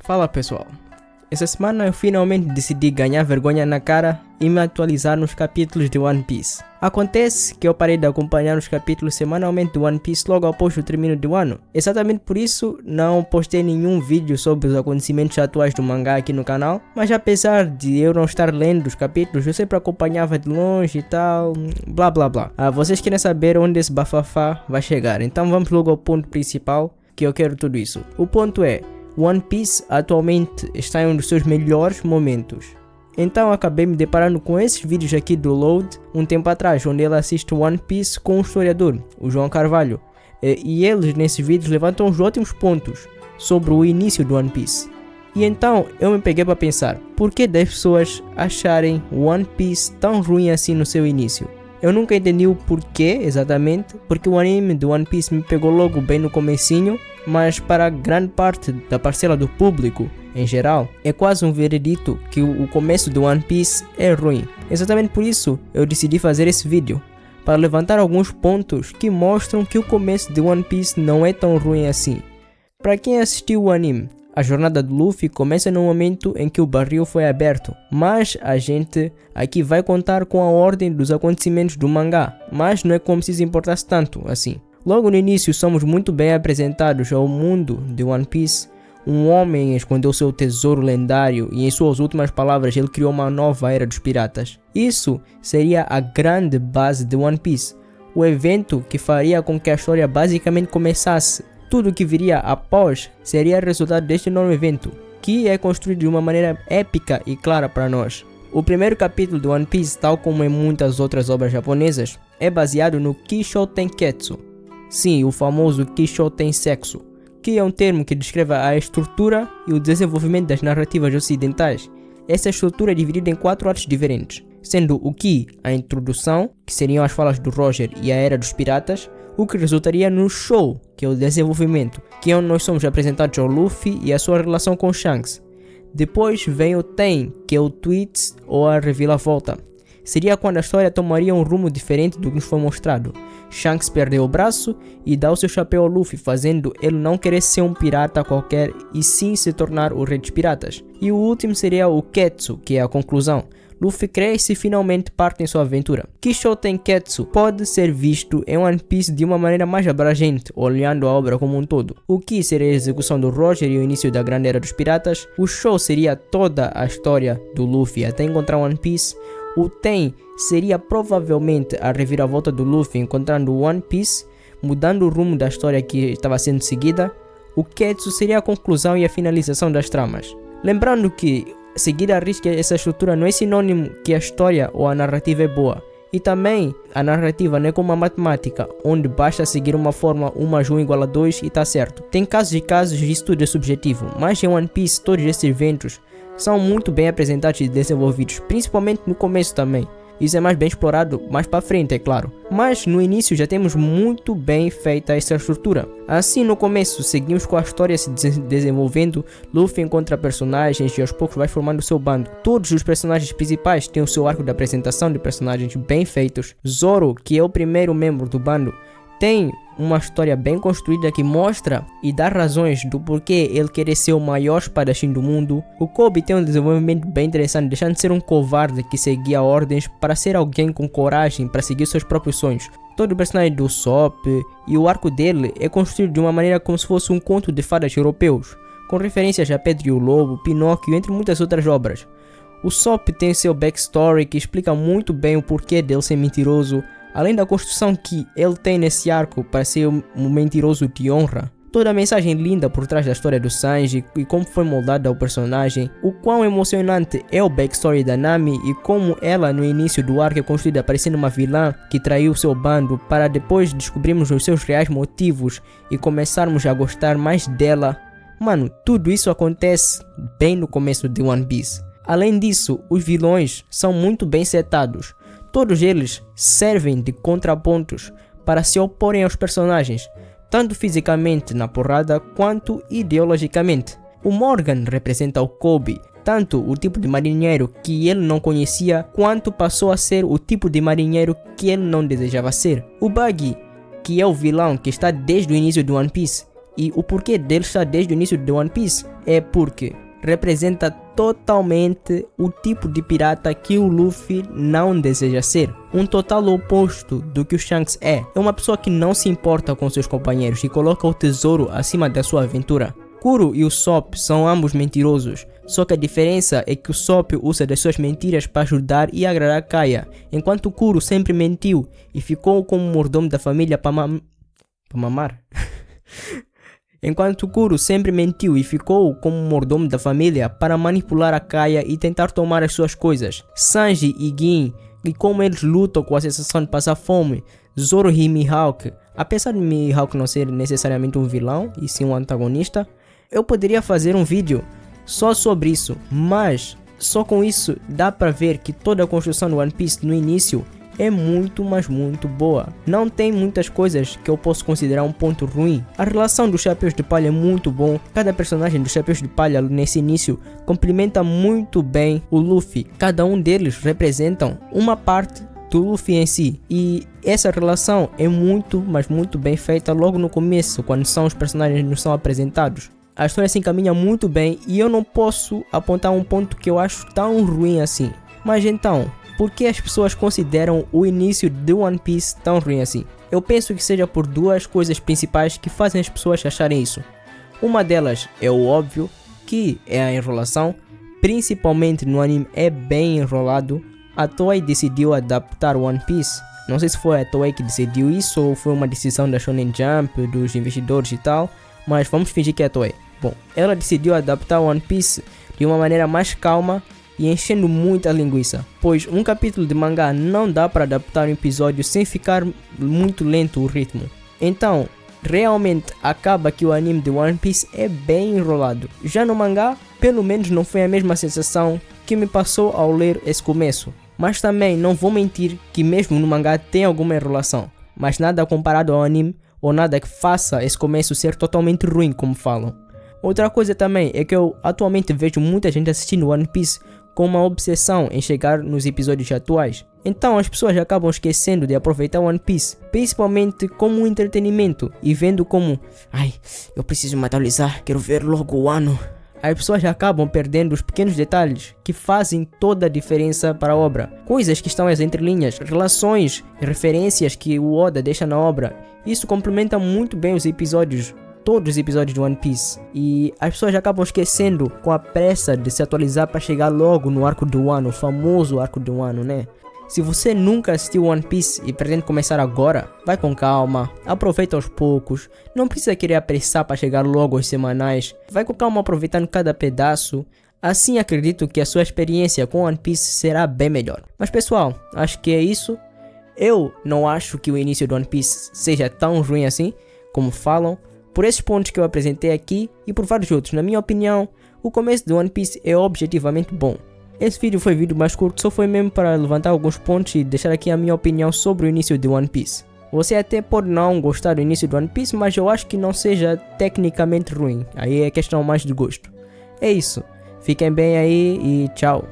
Fala pessoal, essa semana eu finalmente decidi ganhar vergonha na cara e me atualizar nos capítulos de One Piece. Acontece que eu parei de acompanhar os capítulos semanalmente de One Piece logo após o término do ano. Exatamente por isso não postei nenhum vídeo sobre os acontecimentos atuais do mangá aqui no canal, mas apesar de eu não estar lendo os capítulos, eu sempre acompanhava de longe e tal, blá blá blá. Vocês querem saber onde esse bafafá vai chegar, então vamos logo ao ponto principal que eu quero tudo isso. O ponto é, One Piece atualmente está em um dos seus melhores momentos. Então acabei me deparando com esses vídeos aqui do Load um tempo atrás, onde ele assiste One Piece com um historiador, o João Carvalho. E eles nesses vídeos levantam os ótimos pontos sobre o início do One Piece. E então eu me peguei para pensar, por que 10 pessoas acharem One Piece tão ruim assim no seu início? Eu nunca entendi o porquê exatamente, porque o anime do One Piece me pegou logo bem no comecinho, mas para grande parte da parcela do público em geral, é quase um veredito que o começo do One Piece é ruim. Exatamente por isso eu decidi fazer esse vídeo, para levantar alguns pontos que mostram que o começo de One Piece não é tão ruim assim. Para quem assistiu o anime, a jornada do Luffy começa no momento em que o barril foi aberto, mas a gente aqui vai contar com a ordem dos acontecimentos do mangá, mas não é como se isso importasse tanto assim. Logo no início somos muito bem apresentados ao mundo de One Piece. Um homem escondeu seu tesouro lendário e em suas últimas palavras ele criou uma nova era dos piratas. Isso seria a grande base de One Piece, o evento que faria com que a história basicamente começasse. Tudo que viria após seria resultado deste enorme evento, que é construído de uma maneira épica e clara para nós. O primeiro capítulo do One Piece, tal como em muitas outras obras japonesas, é baseado no Kisho Tenketsu. Sim, o famoso Kisho Tensetsu, que é um termo que descreve a estrutura e o desenvolvimento das narrativas ocidentais. Essa estrutura é dividida em 4 atos diferentes, sendo o Ki, a introdução, que seriam as falas do Roger e a era dos piratas, o que resultaria no Show, que é o desenvolvimento, que é onde nós somos apresentados ao Luffy e a sua relação com Shanks. Depois vem o Ten, que é o Twist ou a reviravolta. Seria quando a história tomaria um rumo diferente do que nos foi mostrado. Shanks perdeu o braço e dá o seu chapéu ao Luffy, fazendo ele não querer ser um pirata qualquer e sim se tornar o rei dos piratas. E o último seria o Ketsu, que é a conclusão. Luffy cresce e finalmente parte em sua aventura. Kisho Tenketsu pode ser visto em One Piece de uma maneira mais abrangente, olhando a obra como um todo. O Ki seria a execução do Roger e o início da grande era dos piratas. O Show seria toda a história do Luffy até encontrar One Piece. O Ten seria provavelmente a reviravolta do Luffy encontrando One Piece, mudando o rumo da história que estava sendo seguida. O Ketsu seria a conclusão e a finalização das tramas. Lembrando que seguir a risca essa estrutura não é sinônimo que a história ou a narrativa é boa. E também a narrativa não é como a matemática, onde basta seguir uma fórmula 1 mais 1 igual a 2 e está certo. Tem casos e casos e isso tudo é subjetivo, mas em One Piece todos esses eventos são muito bem apresentados e desenvolvidos, principalmente no começo também. Isso é mais bem explorado mais para frente, é claro. Mas no início já temos muito bem feita essa estrutura. Assim no começo seguimos com a história se desenvolvendo, Luffy encontra personagens e aos poucos vai formando o seu bando. Todos os personagens principais têm o seu arco de apresentação de personagens bem feitos. Zoro, que é o primeiro membro do bando, tem uma história bem construída que mostra e dá razões do porquê ele querer ser o maior espadachim do mundo. O Kobe tem um desenvolvimento bem interessante, deixando de ser um covarde que seguia ordens para ser alguém com coragem para seguir seus próprios sonhos. Todo o personagem do Sop e o arco dele é construído de uma maneira como se fosse um conto de fadas europeus, com referências a Pedro e o Lobo, Pinóquio, entre muitas outras obras. O Sop tem seu backstory que explica muito bem o porquê dele ser mentiroso, além da construção que ele tem nesse arco para ser um mentiroso de honra. Toda a mensagem linda por trás da história do Sanji e como foi moldada ao personagem, o quão emocionante é o backstory da Nami e como ela no início do arco é construída parecendo uma vilã que traiu seu bando para depois descobrirmos os seus reais motivos e começarmos a gostar mais dela. Mano, tudo isso acontece bem no começo de One Piece. Além disso, os vilões são muito bem setados. Todos eles servem de contrapontos para se oporem aos personagens, tanto fisicamente na porrada quanto ideologicamente. O Morgan representa o Kobe, tanto o tipo de marinheiro que ele não conhecia, quanto passou a ser o tipo de marinheiro que ele não desejava ser. O Buggy, que é o vilão que está desde o início do One Piece, E o porquê dele estar desde o início de One Piece é porque representa totalmente o tipo de pirata que o Luffy não deseja ser. Um total oposto do que o Shanks é. É uma pessoa que não se importa com seus companheiros e coloca o tesouro acima da sua aventura. Kuro e o Sop são ambos mentirosos, só que a diferença é que o Sop usa das suas mentiras para ajudar e agradar Kaya, enquanto Kuro sempre mentiu e ficou como mordomo da família para mamar. Enquanto Kuro sempre mentiu e ficou como mordomo da família para manipular a Kaya e tentar tomar as suas coisas. Sanji e Gin, e como eles lutam com a sensação de passar fome. Zoro e Mihawk, apesar de Mihawk não ser necessariamente um vilão e sim um antagonista, eu poderia fazer um vídeo só sobre isso, mas só com isso dá para ver que toda a construção do One Piece no início é muito, mas muito boa. Não tem muitas coisas que eu posso considerar um ponto ruim. A relação dos Chapéus de Palha é muito bom. Cada personagem dos Chapéus de Palha nesse início complementa muito bem o Luffy. Cada um deles representam uma parte do Luffy em si. E essa relação é muito, mas muito bem feita logo no começo, quando os personagens nos são apresentados. A história se encaminha muito bem e eu não posso apontar um ponto que eu acho tão ruim assim. Mas então, por que as pessoas consideram o início de One Piece tão ruim assim? Eu penso que seja por duas coisas principais que fazem as pessoas acharem isso. Uma delas é o óbvio, que é a enrolação. Principalmente no anime é bem enrolado. A Toei decidiu adaptar One Piece. Não sei se foi a Toei que decidiu isso ou foi uma decisão da Shonen Jump, dos investidores e tal. Mas vamos fingir que é a Toei. Bom, ela decidiu adaptar One Piece de uma maneira mais calma e enchendo muita linguiça, pois um capítulo de mangá não dá para adaptar um episódio sem ficar muito lento o ritmo. Então, realmente acaba que o anime de One Piece é bem enrolado. Já no mangá, pelo menos não foi a mesma sensação que me passou ao ler esse começo. Mas também não vou mentir que mesmo no mangá tem alguma enrolação, mas nada comparado ao anime ou nada que faça esse começo ser totalmente ruim como falam. Outra coisa também é que eu atualmente vejo muita gente assistindo One Piece com uma obsessão em chegar nos episódios atuais. Então as pessoas acabam esquecendo de aproveitar One Piece, principalmente como um entretenimento e vendo como, eu preciso me atualizar, quero ver logo o ano. As pessoas acabam perdendo os pequenos detalhes que fazem toda a diferença para a obra. Coisas que estão às entrelinhas, relações e referências que o Oda deixa na obra. Isso complementa muito bem os episódios. Todos os episódios de One Piece, e as pessoas acabam esquecendo com a pressa de se atualizar para chegar logo no arco do ano, o famoso arco do ano, né? Se você nunca assistiu One Piece e pretende começar agora, vai com calma, aproveita aos poucos, não precisa querer apressar para chegar logo aos semanais, vai com calma aproveitando cada pedaço. Assim acredito que a sua experiência com One Piece será bem melhor. Mas pessoal, acho que é isso. Eu não acho que o início do One Piece seja tão ruim assim, como falam. Por esses pontos que eu apresentei aqui e por vários outros, na minha opinião, o começo de One Piece é objetivamente bom. Esse vídeo foi vídeo mais curto, só foi mesmo para levantar alguns pontos e deixar aqui a minha opinião sobre o início de One Piece. Você até pode não gostar do início do One Piece, mas eu acho que não seja tecnicamente ruim, aí é questão mais de gosto. É isso, fiquem bem aí e tchau.